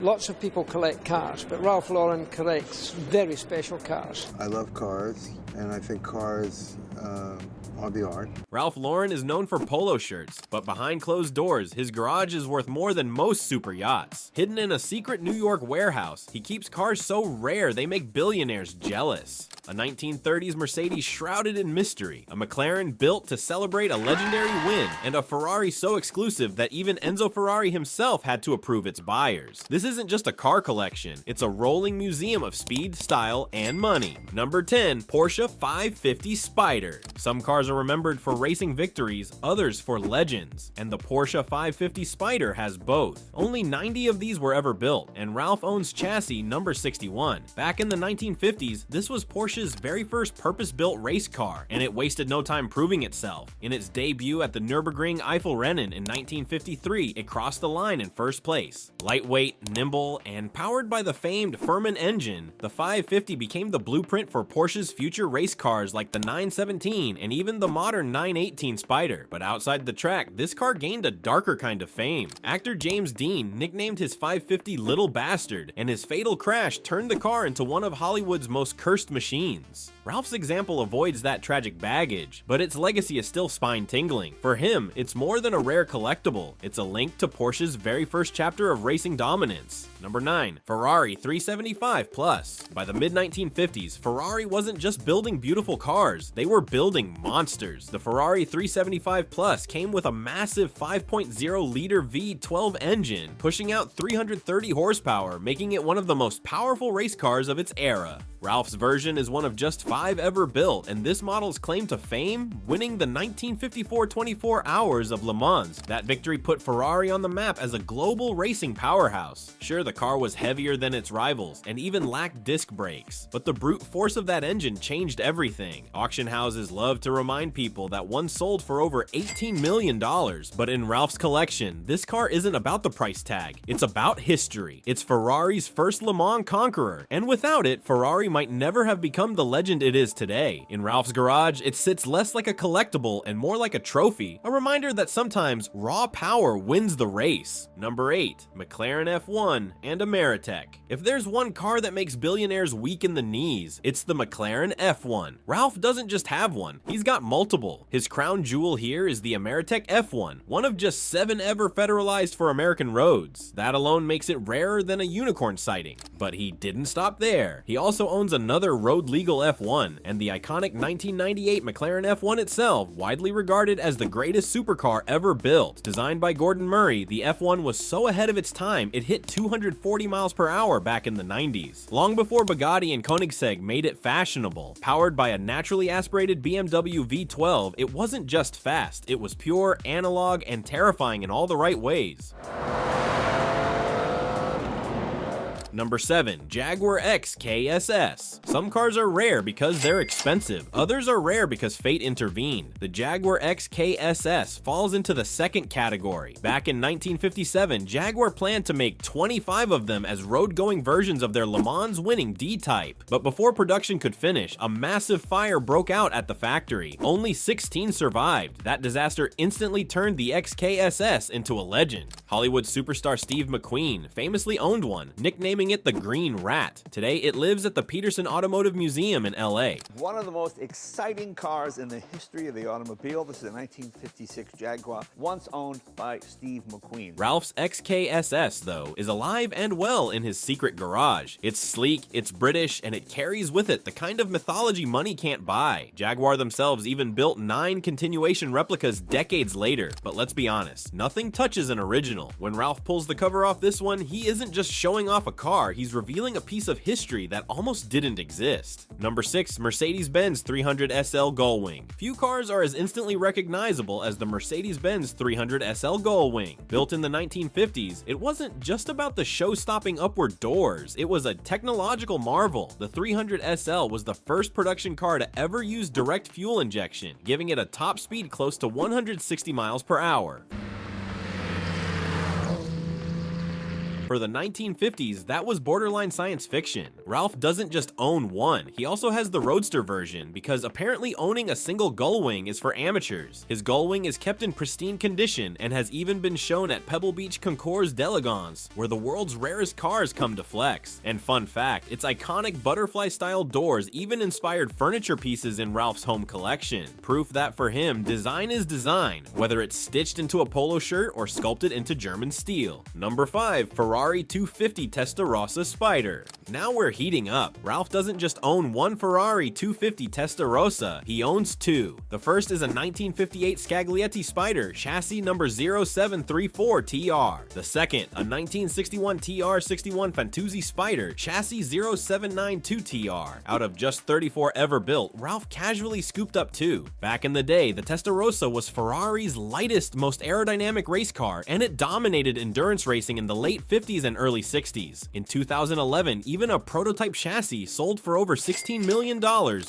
Lots of people collect cars, but Ralph Lauren collects very special cars. I love cars, and I think cars are the art. Ralph Lauren is known for polo shirts, but behind closed doors, his garage is worth more than most super yachts. Hidden in a secret New York warehouse, he keeps cars so rare they make billionaires jealous. A 1930s Mercedes shrouded in mystery, a McLaren built to celebrate a legendary win, and a Ferrari so exclusive that even Enzo Ferrari himself had to approve its buyers. This isn't just a car collection, it's a rolling museum of speed, style, and money. Number 10, Porsche 550 Spyder. Some cars are remembered for racing victories, others for legends, and the Porsche 550 Spyder has both. Only 90 of these were ever built, and Ralph owns chassis number 61. Back in the 1950s, this was Porsche's very first purpose-built race car, and it wasted no time proving itself. In its debut at the Nürburgring Eiffelrennen in 1953, it crossed the line in first place. Lightweight, nimble, and powered by the famed Furman engine, the 550 became the blueprint for Porsche's future race cars like the 917 and even the modern 918 Spyder. But outside the track, this car gained a darker kind of fame. Actor James Dean nicknamed his 550 Little Bastard, and his fatal crash turned the car into one of Hollywood's most cursed machines. Ralph's example avoids that tragic baggage, but its legacy is still spine-tingling. For him, it's more than a rare collectible, it's a link to Porsche's very first chapter of racing dominance. Number 9, Ferrari 375 Plus. By the mid-1950s, Ferrari wasn't just building beautiful cars, they were building monsters. The Ferrari 375 Plus came with a massive 5.0-liter V12 engine, pushing out 330 horsepower, making it one of the most powerful race cars of its era. Ralph's version is one of just 5 ever built, and this model's claim to fame? Winning the 1954 24 Hours of Le Mans. That victory put Ferrari on the map as a global racing powerhouse. Sure, the car was heavier than its rivals, and even lacked disc brakes, but the brute force of that engine changed everything. Auction houses love to remind people that one sold for over $18 million, but in Ralph's collection, this car isn't about the price tag, it's about history. It's Ferrari's first Le Mans conqueror, and without it, Ferrari might never have become the legend it is today. In Ralph's garage, it sits less like a collectible and more like a trophy, a reminder that sometimes raw power wins the race. Number 8, McLaren F1 and Ameritech. If there's one car that makes billionaires weak in the knees, it's the McLaren F1. Ralph doesn't just have one, he's got multiple. His crown jewel here is the Ameritech F1, one of just 7 ever federalized for American roads. That alone makes it rarer than a unicorn sighting. But he didn't stop there. He also owns another road-legal F1, and the iconic 1998 McLaren F1 itself, widely regarded as the greatest supercar ever built. Designed by Gordon Murray, the F1 was so ahead of its time, it hit 240 miles per hour back in the 90s. Long before Bugatti and Koenigsegg made it fashionable. Powered by a naturally aspirated BMW V12, it wasn't just fast, it was pure, analog, and terrifying in all the right ways. Number 7, Jaguar XKSS. Some cars are rare because they're expensive, others are rare because fate intervened. The Jaguar XKSS falls into the second category. Back in 1957, Jaguar planned to make 25 of them as road-going versions of their Le Mans winning D-Type. But before production could finish, a massive fire broke out at the factory. Only 16 survived. That disaster instantly turned the XKSS into a legend. Hollywood superstar Steve McQueen famously owned one, nicknaming it the Green Rat. Today, it lives at the Peterson Automotive Museum in LA. One of the most exciting cars in the history of the automobile. This is a 1956 Jaguar, once owned by Steve McQueen. Ralph's XKSS, though, is alive and well in his secret garage. It's sleek, it's British, and it carries with it the kind of mythology money can't buy. Jaguar themselves even built 9 continuation replicas decades later, but let's be honest, nothing touches an original. When Ralph pulls the cover off this one, he isn't just showing off a car, he's revealing a piece of history that almost didn't exist. Number 6, Mercedes-Benz 300 SL Gullwing. Few cars are as instantly recognizable as the Mercedes-Benz 300 SL Gullwing. Built in the 1950s, it wasn't just about the show-stopping upward doors, it was a technological marvel. The 300 SL was the first production car to ever use direct fuel injection, giving it a top speed close to 160 miles per hour. For the 1950s, that was borderline science fiction. Ralph doesn't just own one, he also has the Roadster version, because apparently owning a single gull wing is for amateurs. His gull wing is kept in pristine condition and has even been shown at Pebble Beach Concours d'Elegance, where the world's rarest cars come to flex. And fun fact, its iconic butterfly-style doors even inspired furniture pieces in Ralph's home collection. Proof that for him, design is design, whether it's stitched into a polo shirt or sculpted into German steel. Number 5. Ferrari 250 Testa Rossa Spyder. Now we're heating up. Ralph doesn't just own one Ferrari 250 Testa Rossa, he owns two. The first is a 1958 Scaglietti Spyder, chassis number 0734TR. The second, a 1961 TR61 Fantuzzi Spyder, chassis 0792TR. Out of just 34 ever built, Ralph casually scooped up two. Back in the day, the Testa Rossa was Ferrari's lightest, most aerodynamic race car, and it dominated endurance racing in the late 50s and early 60s. In 2011, even a prototype chassis sold for over $16 million,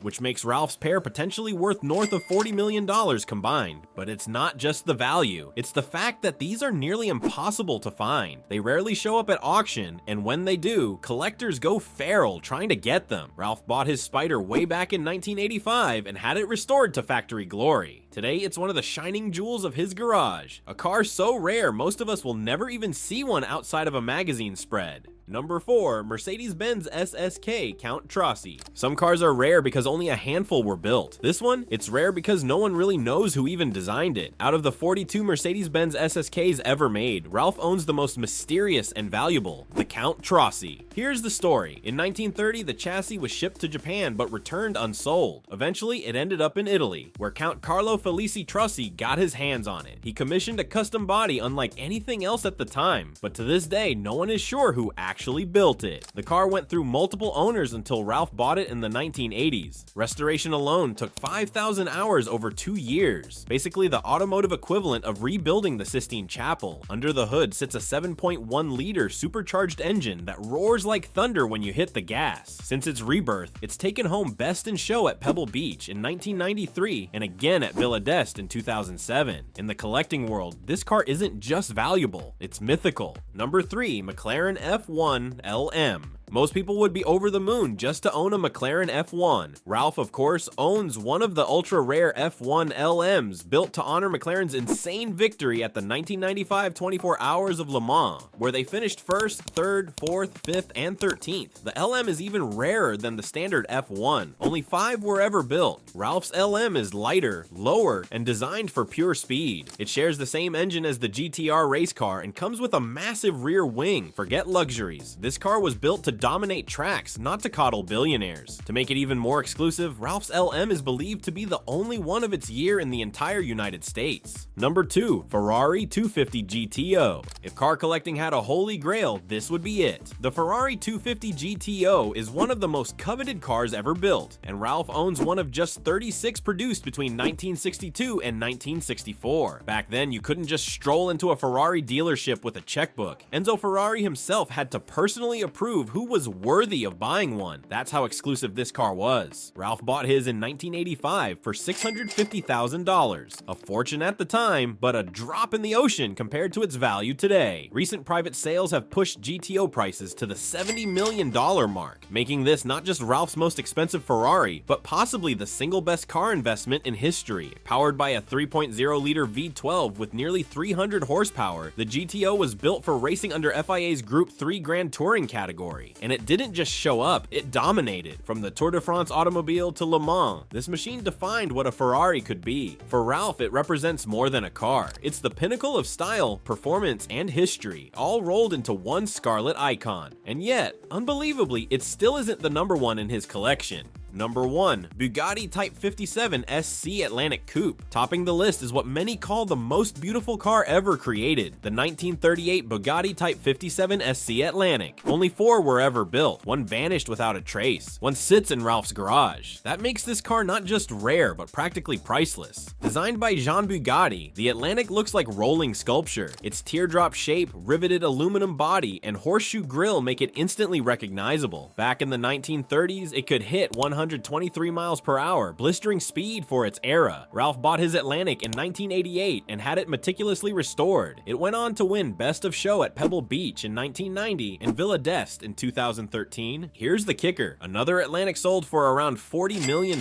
which makes Ralph's pair potentially worth north of $40 million combined. But it's not just the value, it's the fact that these are nearly impossible to find. They rarely show up at auction, and when they do, collectors go feral trying to get them. Ralph bought his Spyder way back in 1985 and had it restored to factory glory. Today, it's one of the shining jewels of his garage. A car so rare, most of us will never even see one outside of a magazine spread. Number 4. Mercedes-Benz SSK Count Trossi. Some cars are rare because only a handful were built. This one, it's rare because no one really knows who even designed it. Out of the 42 Mercedes-Benz SSKs ever made, Ralph owns the most mysterious and valuable, the Count Trossi. Here's the story. In 1930, the chassis was shipped to Japan but returned unsold. Eventually, it ended up in Italy, where Count Carlo Felice Trossi got his hands on it. He commissioned a custom body unlike anything else at the time, but to this day, no one is sure who actually built it. The car went through multiple owners until Ralph bought it in the 1980s. Restoration alone took 5,000 hours over 2 years. Basically the automotive equivalent of rebuilding the Sistine Chapel. Under the hood sits a 7.1-liter supercharged engine that roars like thunder when you hit the gas. Since its rebirth, it's taken home Best in Show at Pebble Beach in 1993 and again at Villa d'Este in 2007. In the collecting world, this car isn't just valuable, it's mythical. Number 3. McLaren F1 LM. Most people would be over the moon just to own a McLaren F1. Ralph, of course, owns one of the ultra-rare F1 LMs built to honor McLaren's insane victory at the 1995 24 Hours of Le Mans, where they finished 1st, 3rd, 4th, 5th, and 13th. The LM is even rarer than the standard F1. Only 5 were ever built. Ralph's LM is lighter, lower, and designed for pure speed. It shares the same engine as the GTR race car and comes with a massive rear wing. Forget luxuries. This car was built to dominate tracks, not to coddle billionaires. To make it even more exclusive, Ralph's LM is believed to be the only one of its year in the entire United States. Number 2. Ferrari 250 GTO. If car collecting had a holy grail, this would be it. The Ferrari 250 GTO is one of the most coveted cars ever built, and Ralph owns one of just 36 produced between 1962 and 1964. Back then, you couldn't just stroll into a Ferrari dealership with a checkbook. Enzo Ferrari himself had to personally approve who was worthy of buying one. That's how exclusive this car was. Ralph bought his in 1985 for $650,000. A fortune at the time, but a drop in the ocean compared to its value today. Recent private sales have pushed GTO prices to the $70 million mark, making this not just Ralph's most expensive Ferrari, but possibly the single best car investment in history. Powered by a 3.0-liter V12 with nearly 300 horsepower, the GTO was built for racing under FIA's Group 3 Grand Touring category. And it didn't just show up, it dominated. From the Tour de France automobile to Le Mans, this machine defined what a Ferrari could be. For Ralph, it represents more than a car. It's the pinnacle of style, performance, and history, all rolled into one scarlet icon. And yet, unbelievably, it still isn't the number one in his collection. Number 1. Bugatti Type 57 SC Atlantic Coupe. Topping the list is what many call the most beautiful car ever created, the 1938 Bugatti Type 57 SC Atlantic. Only 4 were ever built. One vanished without a trace. One sits in Ralph's garage. That makes this car not just rare, but practically priceless. Designed by Jean Bugatti, the Atlantic looks like rolling sculpture. Its teardrop shape, riveted aluminum body, and horseshoe grille make it instantly recognizable. Back in the 1930s, it could hit 100 123 miles per hour, blistering speed for its era. Ralph bought his Atlantic in 1988 and had it meticulously restored. It went on to win Best of Show at Pebble Beach in 1990 and Villa d'Este in 2013. Here's the kicker. Another Atlantic sold for around $40 million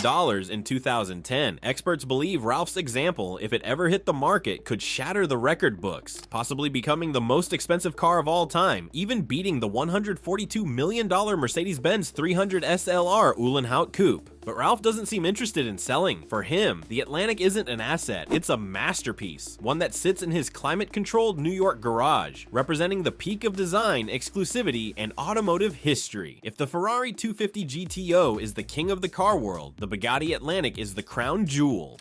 in 2010. Experts believe Ralph's example, if it ever hit the market, could shatter the record books, possibly becoming the most expensive car of all time, even beating the $142 million Mercedes-Benz 300 SLR Uhlenhaut Coupe. But Ralph doesn't seem interested in selling. For him, the Atlantic isn't an asset, it's a masterpiece, one that sits in his climate-controlled New York garage, representing the peak of design, exclusivity, and automotive history. If the Ferrari 250 GTO is the king of the car world, the Bugatti Atlantic is the crown jewel.